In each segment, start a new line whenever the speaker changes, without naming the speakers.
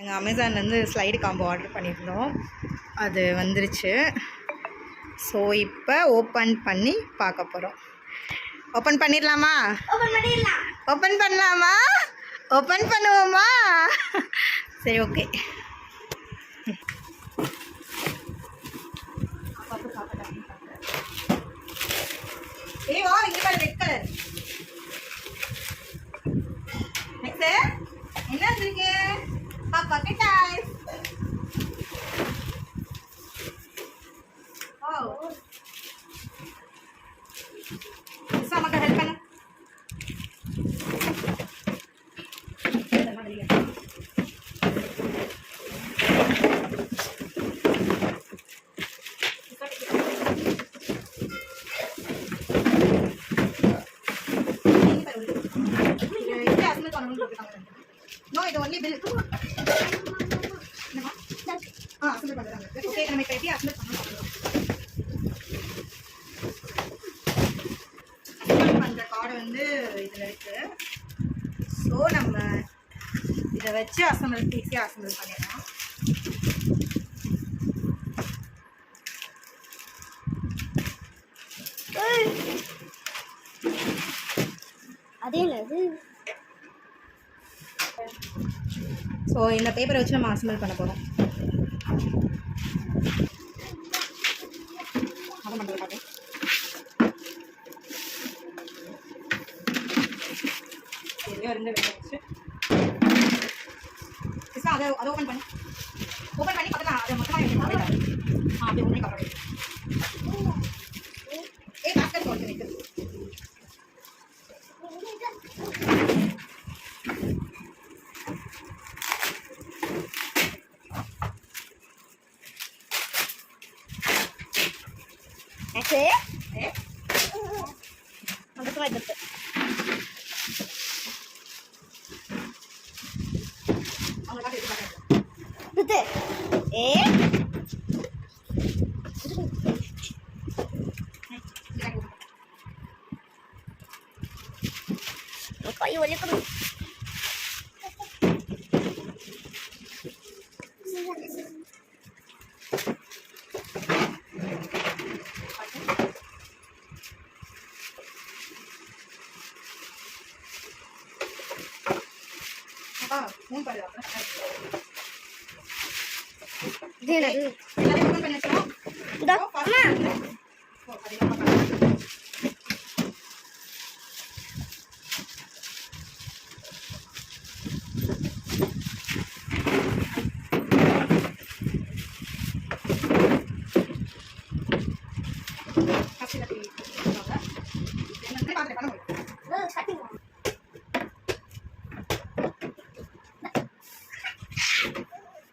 எங்கள் அமேசான்லேருந்து slide combo order பண்ணியிருந்தோம், அது வந்துருச்சு. ஸோ இப்போ ஓப்பன் பண்ணி பார்க்க போகிறோம். ஓப்பன் பண்ணிடலாமா? ஓப்பன் பண்ணலாமா? ஓப்பன் பண்ணுவோமா? சரி, ஓகே. வா, இங்கே பாரு, ரெட் கலர். நெக்ஸ்ட் என்ன இருக்கு? பாப்பா கிட்டாய். ஓ, sama ka help ka na. No, இது only bill. அசம்பிள் பண்றாங்க. ஓகே, நம்ம இப்ப எப்படி அசம்பிள் பண்ணனும்? அசம்பிள் பண்ற கார்டு வந்து இதுல இருக்கு. சோ நம்ம இத வச்சு ஈஸியா அசம்பிள் பண்ணிடலாம். அதே இல்லது. ஸோ இந்த பேப்பரை வச்சு நம்ம அசம்பிள் பண்ண போகிறோம். அதை பண்ணுறது பார்த்து எதுலையோ இருந்து வச்சு அதை ஓப்பன் பண்ணி பார்த்தா அதை மொத்தமாக அப்படி ஒன்றே கவர் பேஸ்கட் போட்டு வைக்கிறது. Kau boleh ke? Mun pada apa? Dia nak. Kita bukan penyakit. Dah, Ma. Oh, ada apa? Kasih lagi. Nanti pakai apa? Cutting.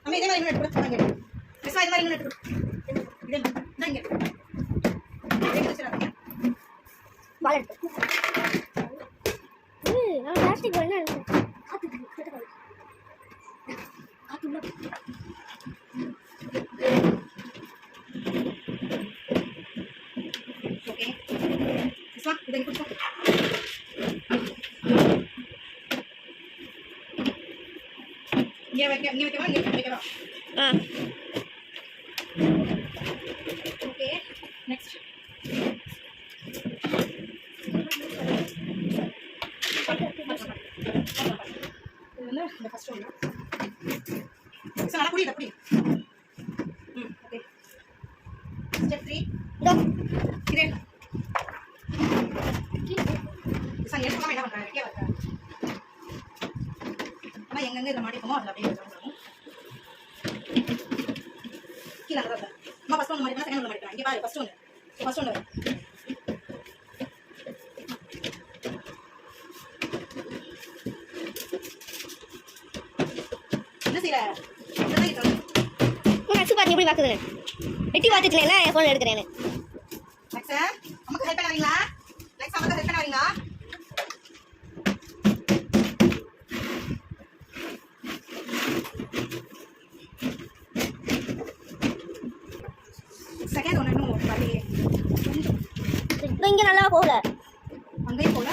Ami ini mari kita pulang gitu. Besok ini mari kita. Ini nang gitu. Ini cerita ya. Balet. Nama plastik boleh nang. Hatu nak. Oke. Besok kita ikut. Ini macam mana? Okay, next. Ini the first one. Isa nak puri, puri. Okay. Step 3. Go. Kira. Isa ni apa mana mana? Kya bata? Ama yang enggak ramai kamu ada apa? Kila kata. Ma first one mari mana second one mari. Ini baru first one. First one. Ini sih lah. Mana itu? Mana super ni boleh pakai ni. Iti wajib ni lah. Phone எடுக்கிறேன். Next, அம்மாக்கு help பண்ணுவீங்களா? Next அம்மாக்கு help பண்ணுவீங்களா? Second one no bali. இங்க நல்லா போகல. அங்கேயும் போகல.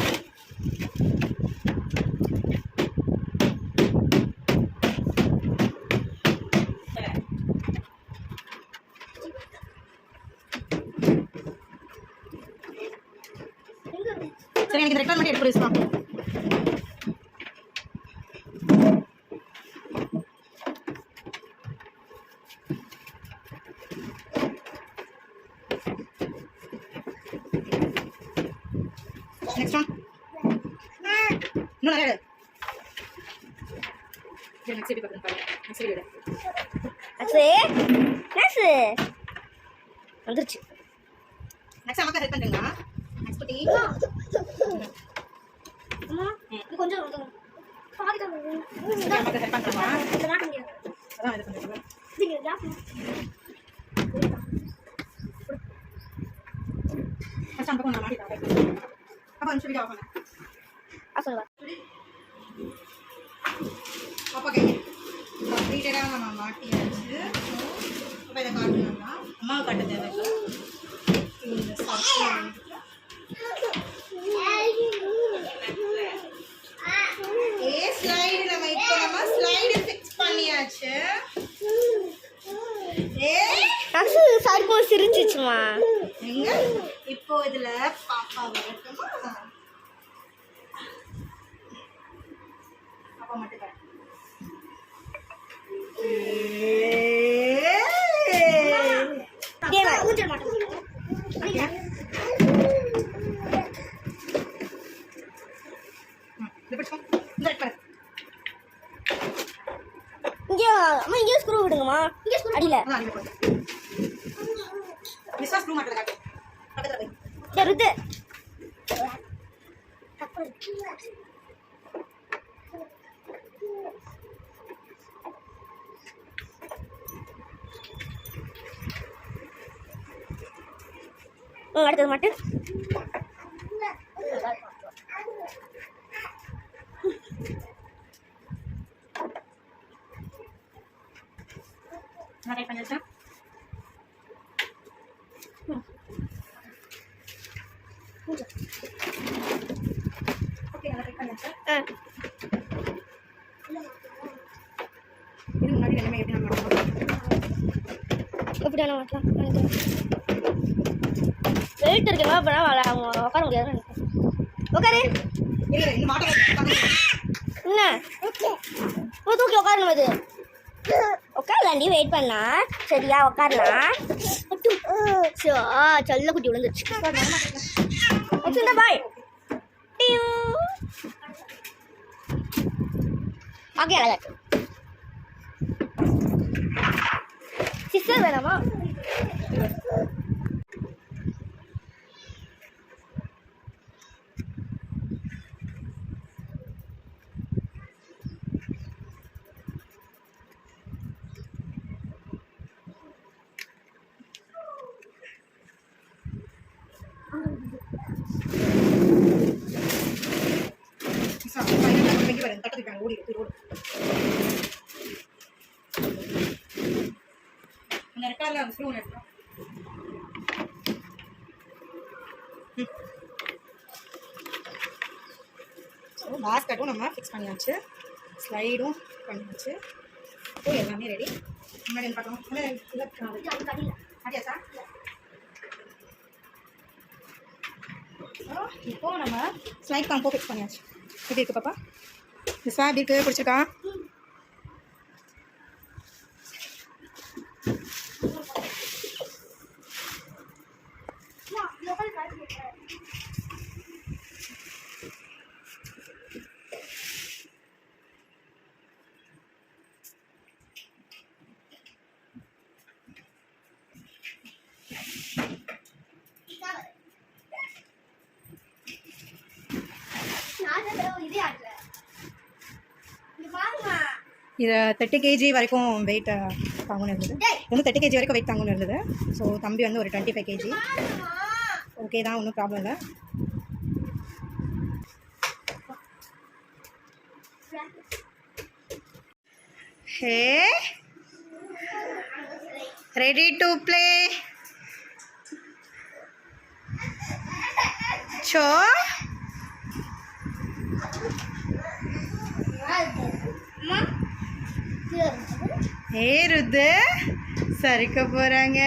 சரி எனக்கு ரெக்கார்ட் பண்ணி எடுத்து வச்சுக்கலாம். நெக்ஸ்ட் ஒன் இன்னும் நிறைய நெக்ஸ்ட் எப்படி பார்க்கணும் பாருங்க. நெக்ஸ்ட் வீடியோ
வந்துருச்சு.
நெக்ஸ்ட் அம்மாக்கு ஹெல்ப் பண்ணுறீங்களா? நெக்ஸ்ட் குட்டி
கொஞ்சம்
அம்மாக்கு ஹெல்ப் பண்ணுறோமா? அதான் இது பண்ணுறோம். ஃபஸ்ட் அம்மா நான் மாட்டிட்டேன். அப்போ அஞ்சு வீடியோ ஆஃப் பண்ணேன்.
சொல்லுவா
அப்போ கை கம்ப்ளீட்டடாக நம்ம மாட்டியாச்சு. அப்போ இதை காட்டணும்னா அம்மாவை காட்ட தேவையில்லை. இந்த ஸ்லைடு நம்ம ஸ்லைடு ஃபிக்ஸ் பண்ணியாச்சு.
சிரிச்சிச்சுமா.
எங்க இப்போ இதுல பாப்பா வரட்டுமா? பாப்பா மட்டும் காட்டு.
ஊஞ்சல் மாட்டோம். இங்கே ஸ்க்ரூ விடுங்கம்மா. இங்கே ஸ்க்ரூ அடியில
மிஸ்ஸா ஸ்க்ரூ மாட்டல காட்டு. பக்கத்துல போய்
ருது அடுத்தது மட்டும்
நான் டைப் பண்ணியாச்சா? ஓகே நான் டைப் பண்ணியாச்சா? இது முன்னாடி எல்லாமே எப்படி நம்ம
எப்படி வேணா மாட்டலாம். வெயிட் இருக்குமா? அப்போ அவங்க உட்கார முடியாது. உட்காரு.
இல்லை இந்த மாட்டோம்
என்ன தூக்கி உட்காரணும். அது உட்காரலாண்டி. வெயிட் பண்ணா சரியா? உட்காரலாம். செல்ல குட்டி விழுந்துருச்சு. பாய். ஓகே அழகா. சிஸ்டர் வேணாமா?
பாஸ்கெட்டும் நம்ம ஃபிக்ஸ் பண்ணியாச்சு. ஸ்லைடும் பண்ணியாச்சு. இப்போ எல்லாமே ரெடி. முன்னாடி பார்க்கணும். அப்படியாச்சா? இப்போ நம்ம ஸ்லைட் காம்போ ஃபிக்ஸ் பண்ணியாச்சு. எப்படி இருக்கு பாப்பா? மிஸ் எப்படி இருக்கு? பிடிச்சிருக்கா? இது 30 kg வரைக்கும் வெயிட் தாங்கன்னு இருந்தது. வந்து 30 kg வரைக்கும் வெயிட் தாங்கன்னு இருந்தது. ஸோ தம்பி வந்து ஒரு 25 kg. ஓகே தான், ஒன்றும் ப்ராப்ளம் இல்லை. ஹே, ரெடி டு ப்ளே. சோ ருது சரிக்க போறாங்க.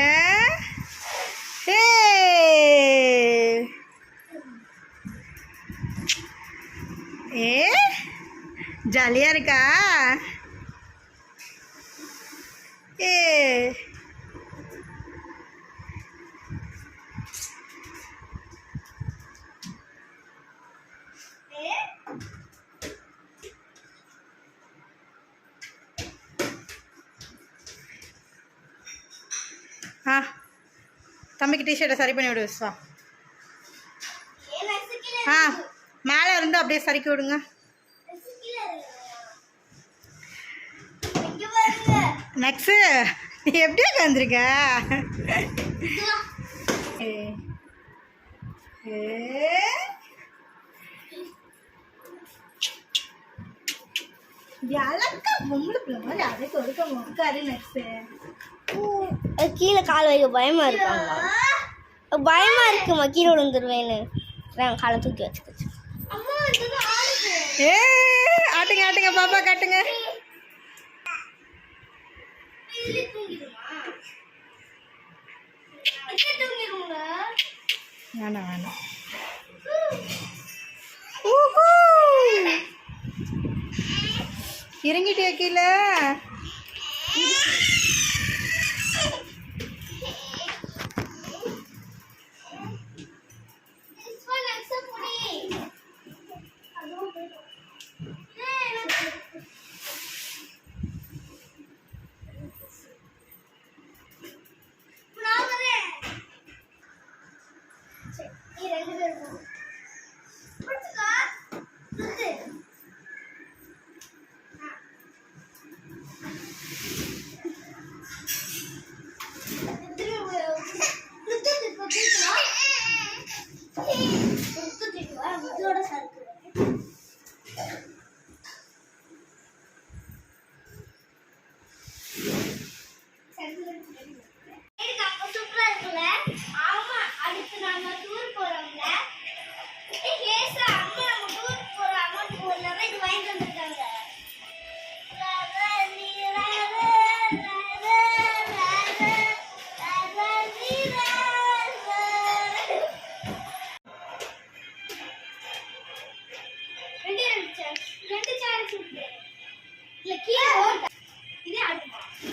ஏ ஜாலியாக இருக்கா? ஏ ஆ தம்பிக்கு டிஷர்ட்டை சரி பண்ணி விடு விஸ்வா. ஆ மேலே இருந்து அப்படியே சரிக்கி விடுங்க. நெக்ஸ்ட்டு நீ எப்படியே உட்காந்துருக்க? அழகா பொம்பளை பிள்ளை மாதிரி அதை கொடுக்க உட்காரு. நெக்ஸ்ட்டு
கீழே கால் வைக்க பயமா இருக்காங்க. பயமா இருக்குமா கீழே விழுந்துருவேன்னு நான் காலை தூக்கி வச்சுக்கிச்சு.
ஏ ஆட்டுங்க ஆட்டுங்க பாப்பா காட்டுங்க. வேணாம் வேணாம். இறங்கிட்டியா கீழே?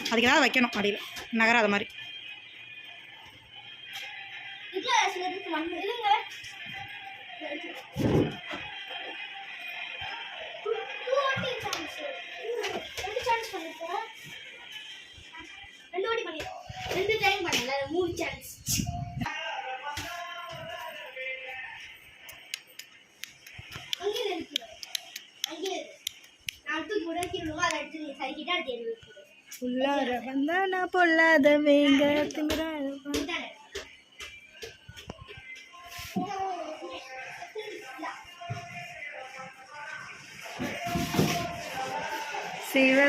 அதுக்கு ஏதாவது வைக்கணும் அடியில் நகராத மாதிரி. உள்ளார வந்தானா பொல்லாத வேங்க திமிரா சிவ